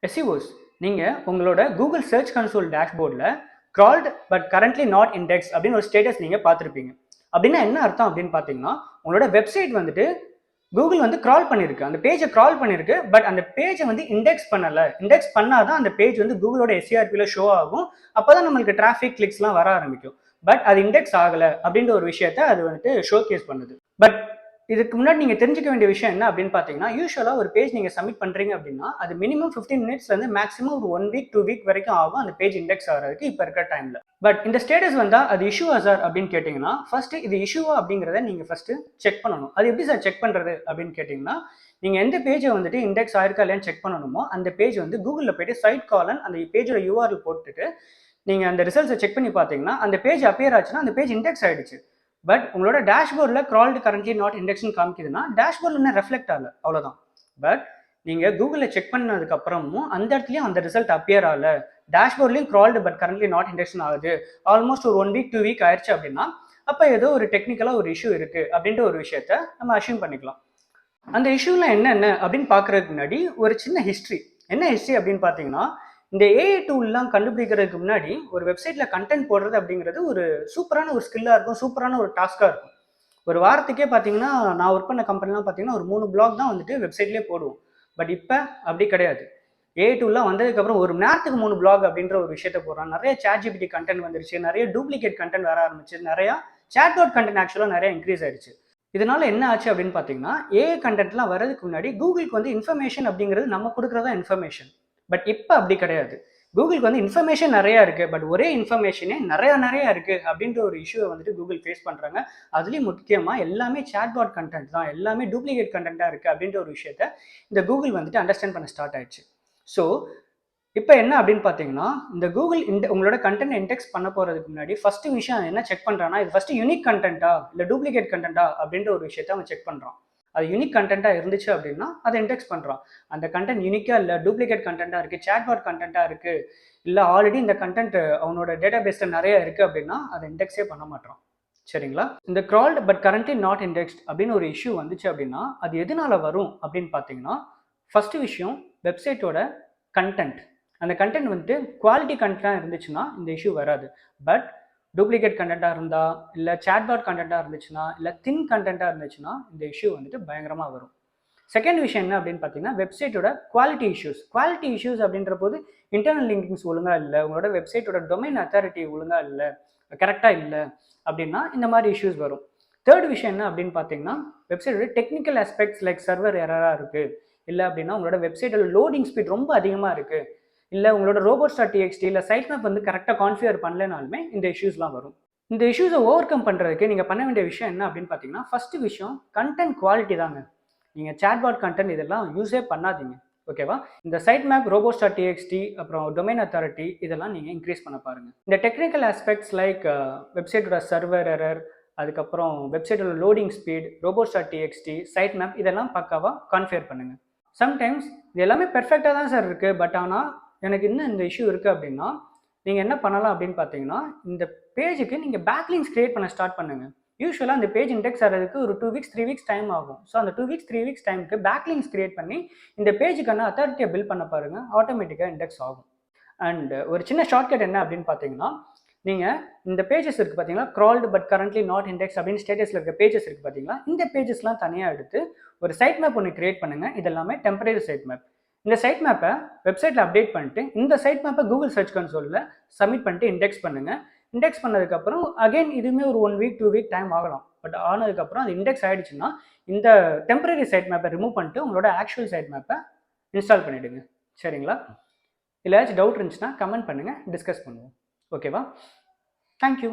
SEOs நீங்கள் உங்களோட Google search console டேஷ்போர்டில் crawled but currently not index அப்படின்னு ஒரு ஸ்டேட்டஸ் நீங்கள் பார்த்துருப்பீங்க. அப்படின்னா என்ன அர்த்தம் அப்படின்னு பார்த்தீங்கன்னா, உங்களோட வெப்சைட் வந்துட்டு கூகுள் வந்து crawl பண்ணியிருக்கு, அந்த பேஜை crawl பண்ணியிருக்கு, பட் அந்த பேஜை வந்து இண்டெக்ஸ் பண்ணலை. இண்டெக்ஸ் பண்ணாதான் அந்த பேஜ் வந்து கூகுளோட SERPயில் ஷோ ஆகும். அப்போ தான் நம்மளுக்கு டிராஃபிக் கிளிக்ஸ்லாம் வர ஆரம்பிக்கும். பட் அது இண்டெக்ஸ் ஆகலை அப்படின்ற ஒரு விஷயத்த அது வந்துட்டு ஷோ கேஸ் பண்ணுது. பட் இதுக்கு முன்னாடி நீங்கள் தெரிஞ்சுக்க வேண்டிய விஷயம் என்ன அப்படின்னு பார்த்தீங்கன்னா, யூஸ்வலாக ஒரு பேஜ் நீங்கள் சப்மிட் பண்ணுறீங்க அப்படின்னா அது மினிமம் 15 மினிட்ஸ்லேருந்து மேக்ஸிமம் ஒரு 1 வீக் 2 வீக் வரைக்கும் ஆகும் அந்த பேஜ் இண்டெக்ஸ் ஆகிறதுக்கு இப்போ இருக்கிற டைமில். பட் இந்த ஸ்டேட்டஸ் வந்தால் அது இஷ்யூவா சார் அப்படின்னு கேட்டிங்கன்னா, ஃபஸ்ட்டு இது இஷ்யூவா அப்படிங்கிறத நீங்கள் ஃபஸ்ட்டு செக் பண்ணணும். அது எப்படி சார் செக் பண்ணுறது அப்படின்னு கேட்டிங்கன்னா, நீங்கள் எந்த பேஜை வந்துட்டு இண்டெக்ஸ் ஆயிருக்கா இல்லையான்னு செக் பண்ணணுமோ அந்த பேஜ் வந்து கூகுளில் போய்ட்டு சைட் காலன் அந்த பேஜோட URL போட்டுட்டு நீங்கள் அந்த ரிசல்ட்ஸை செக் பண்ணி பார்த்தீங்கன்னா அந்த பேஜ் அப்பியர் ஆச்சுன்னா அந்த பேஜ் இண்டெக்ஸ் ஆகிடுச்சு. பட் உங்களோட டேஷ்போர்டில் crawled currently not indexed காமிக்குதுன்னா டேஷ்போர்டில் என்ன ரெஃப்ளெக்ட் ஆகல, அவ்வளோதான். பட் நீங்கள் கூகுளில் செக் பண்ணதுக்கு அப்புறமும் அந்த இடத்துலையும் அந்த ரிசல்ட் அப்பியர் ஆகல, டேஷ்போர்ட்லையும் crawled but currently not indexed ஆகுது, ஆல்மோஸ்ட் ஒரு 1 வீக் 2 வீக் ஆயிடுச்சு அப்படின்னா அப்போ ஏதோ ஒரு டெக்னிக்கலாக ஒரு இஷ்யூ இருக்குது அப்படின்ற ஒரு விஷயத்த நம்ம அஷ்யூம் பண்ணிக்கலாம். அந்த இஷ்யூலாம் என்னென்ன அப்படின்னு பார்க்குறதுக்கு முன்னாடி ஒரு சின்ன ஹிஸ்ட்ரி. என்ன ஹிஸ்ட்ரி அப்படின்னு பார்த்தீங்கன்னா, இந்த AI டூல்லாம் கண்டுபிடிக்கிறதுக்கு முன்னாடி ஒரு வெப்சைட்டில் கண்டென்ட் போடுறது அப்படிங்கிறது ஒரு சூப்பரான ஒரு ஸ்கில்லாக இருக்கும், சூப்பரான ஒரு டாஸ்க்காக இருக்கும். ஒரு வாரத்துக்கே பார்த்தீங்கன்னா, நான் ஒர்க் பண்ண கம்பெனிலாம் பார்த்தீங்கன்னா ஒரு 3 பிளாக் தான் வந்துட்டு வெப்சைட்லேயே போடுவோம். பட் இப்போ அப்படி கிடையாது. AI டூல்லாம் வந்ததுக்கப்புறம் ஒரு மணி நேரத்துக்கு 3 பிளாக் அப்படின்ற ஒரு விஷயத்த போடுறான். நிறைய ChatGPT கண்டென்ட் வந்துருச்சு, நிறைய டூப்ளிகேட் கண்டென்ட் வர ஆரம்பிச்சு, நிறையா சாட்போட் கண்டென்ட் ஆக்சுவலாக நிறைய இன்க்ரீஸ் ஆயிடுச்சு. இதனால என்ன ஆச்சு அப்படின்னு பார்த்தீங்கன்னா, AI கண்டென்ட்லாம் வரதுக்கு முன்னாடி கூகுளுக்கு வந்து இன்ஃபர்மேஷன் அப்படிங்கிறது நம்ம கொடுக்குறதா இன்ஃபர்மேஷன். பட் இப்போ அப்படி கிடையாது. கூகுளுக்கு வந்து இன்ஃபர்மேஷன் நிறையா இருக்குது, பட் ஒரே இன்ஃபர்மேஷனே நிறையா இருக்குது அப்படின்ற ஒரு இஷ்யூவை வந்துட்டு கூகுள் ஃபேஸ் பண்ணுறாங்க. அதுலேயும் முக்கியமாக எல்லாமே சாட்பாட் கண்டென்ட் தான், எல்லாமே டூப்ளிகேட் கண்டென்ட்டாக இருக்குது அப்படின்ற ஒரு விஷயத்த இந்த கூகுள் வந்துட்டு அண்டர்ஸ்டாண்ட் பண்ண ஸ்டார்ட் ஆயிடுச்சு. ஸோ இப்போ என்ன அப்படின்னு பார்த்தீங்கன்னா, இந்த கூகுள் உங்களோட கண்டென்ட் இண்டெக்ஸ் பண்ண போகிறதுக்கு முன்னாடி ஃபஸ்ட்டு விஷயம் என்ன செக் பண்ணுறான்னா, இது ஃபஸ்ட்டு யூனிக் கண்டென்ட்டா இல்லை டூப்ளிகேட் கண்டென்ட்டா அப்படின்ற ஒரு விஷயத்த அவன் செக் பண்ணுறான். அது யூனிக் கண்டென்ட்டாக இருந்துச்சு அப்படின்னா அதை இண்டெக்ஸ் பண்ணுறான். அந்த கண்டென்ட் யூனிக்காக இல்லை, டூப்ளிகேட் கண்டென்ட்டாக இருக்குது, சாட்பாட் கண்டென்ட்டாக இருக்குது, இல்லை ஆல்ரெடி இந்த கண்டென்ட் அவனோட டேட்டா பேஸில் நிறைய இருக்குது அப்படின்னா அதை இண்டெக்ஸே பண்ண மாட்டான். சரிங்களா? இந்த crawled but currently not indexed அப்படின்னு ஒரு இஷ்யூ வந்துச்சு அப்படின்னா அது எதனால வரும் அப்படின்னு பார்த்தீங்கன்னா, ஃபஸ்ட்டு விஷயம் வெப்சைட்டோட கண்டென்ட். அந்த கண்டென்ட் வந்துட்டு குவாலிட்டி கண்டென்ட்டாக இருந்துச்சுன்னா இந்த இஷ்யூ வராது. பட் டூப்ளிகேட் கண்டென்ட்டாக இருந்தால், இல்லை சாட்பாட் கண்டென்ட்டாக இருந்துச்சுன்னா, இல்லை தின் கண்டென்ட்டாக இருந்துச்சுன்னா இந்த இஷ்யூ வந்துட்டு பயங்கரமாக வரும். செகண்ட் விஷயம் என்ன அப்படின்னு பார்த்தீங்கன்னா, வெப்சைட்டோட குவாலிட்டி இஷ்யூஸ். குவாலிட்டி இஷ்யூஸ் அப்படின்ற போது இன்டர்னல் லிங்கிங்ஸ் ஒழுங்காக இல்லை, உங்களோட வெப்சைட்டோட டொமைன் அத்தாரிட்டி ஒழுங்காக இல்லை, கரெக்டாக இல்லை அப்படின்னா இந்த மாதிரி இஷ்யூஸ் வரும். தேர்ட் விஷயம் என்ன அப்படின்னு பார்த்தீங்கன்னா, வெப்சைட்டோட டெக்னிக்கல் ஆஸ்பெக்ட்ஸ் லைக் சர்வர் எரராக இருக்குது, இல்லை அப்படின்னா உங்களோட வெப்சைட்டோட லோடிங் ஸ்பீட் ரொம்ப அதிகமாக இருக்குது, இல்லை உங்களோட robots.txt இல்லை சைட் மேப் வந்து கரெக்டாக கான்ஃபிகர் பண்ணலனாலுமே இந்த இஷ்யூஸ்லாம் வரும். இந்த இஷ்யூஸை ஓவர் கம் பண்ணுறதுக்கு நீங்கள் பண்ண வேண்டிய விஷயம் என்ன அப்படின்னு பார்த்தீங்கன்னா, ஃபஸ்ட்டு விஷயம் கண்டென்ட் குவாலிட்டி தாங்க. நீங்கள் சாட்பாட் கண்டென்ட் இதெல்லாம் யூஸே பண்ணாதீங்க, ஓகேவா? இந்த சைட் மேப், robots.txt, அப்புறம் டொமைன் அத்தாரிட்டி இதெல்லாம் நீங்கள் இன்க்ரீஸ் பண்ண பாருங்கள். இந்த டெக்னிக்கல் ஆஸ்பெக்ட்ஸ் லைக் வெப்சைட்டோட சர்வர் எரர், அதுக்கப்புறம் வெப்சைட்டோட loading speed, robots.txt, side map இதெல்லாம் பக்காவாக கான்ஃபிகர் பண்ணுங்கள். சம்டைம்ஸ் இது எல்லாமே பெர்ஃபெக்டாக தான் சார் இருக்குது, பட் ஆனால் எனக்கு இன்னும் இந்த இஷ்யூ இருக்குது அப்படின்னா நீங்கள் என்ன பண்ணலாம் அப்படின்னு பார்த்தீங்கன்னா, இந்த பேஜுக்கு நீங்கள் பேக்லிங்ஸ் கிரியேட் பண்ண ஸ்டார்ட் பண்ணுங்கள். யூஸ்வலாக அந்த பேஜ் இண்டெக்ஸ் ஆகிறதுக்கு ஒரு 2 வீக்ஸ் 3 வீக்ஸ் டைம் ஆகும். ஸோ அந்த 2 வீக்ஸ் 3 வீக்ஸ் டைமுக்கு பேக்லிங்ஸ் கிரியேட் பண்ணி இந்த பேஜுக்கான அத்தாரிட்டியை பில்ட் பண்ண பாருங்கள், ஆட்டோமேட்டிக்காக இண்டெக்ஸ் ஆகும். அண்ட் ஒரு சின்ன ஷார்ட்கட் என்ன அப்படின்னு பார்த்தீங்கன்னா, நீங்கள் இந்த பேஜஸ் இருக்குது பார்த்தீங்களா, crawled but currently not index அப்படின்னு ஸ்டேட்டஸில் இருக்க பேஜஸ் இருக்குது பார்த்தீங்களா, இந்த பேஜஸ்லாம் தனியாக எடுத்து ஒரு சைட் மேப் ஒன்று கிரியேட் பண்ணுங்கள். இதெல்லாமே டெம்பரரி சைட் மேப். இந்த சைட் மேப்பை வெப்சைட்டில் அப்டேட் பண்ணிட்டு இந்த சைட் மேப்பை கூகுள் சர்ச் கன்சோலில் சப்மிட் பண்ணிட்டு இண்டெக்ஸ் பண்ணுங்கள். இண்டெக்ஸ் பண்ணதுக்கப்புறம் அகைன் இதுவுமே ஒரு 1 வீக் 2 வீக் டைம் ஆகலாம். பட் ஆனதுக்கப்புறம் அது இண்டெக்ஸ் ஆகிடுச்சுன்னா இந்த டெம்பரரி சைட் மேப்பை ரிமூவ் பண்ணிட்டு உங்களோட ஆக்சுவல் சைட் மேப்பை இன்ஸ்டால் பண்ணிவிடுங்க. சரிங்களா? இல்லை ஏதாச்சும் டவுட் இருந்துச்சுன்னா கமெண்ட் பண்ணுங்கள், டிஸ்கஸ் பண்ணுவோம். ஓகேவா? தேங்க்யூ.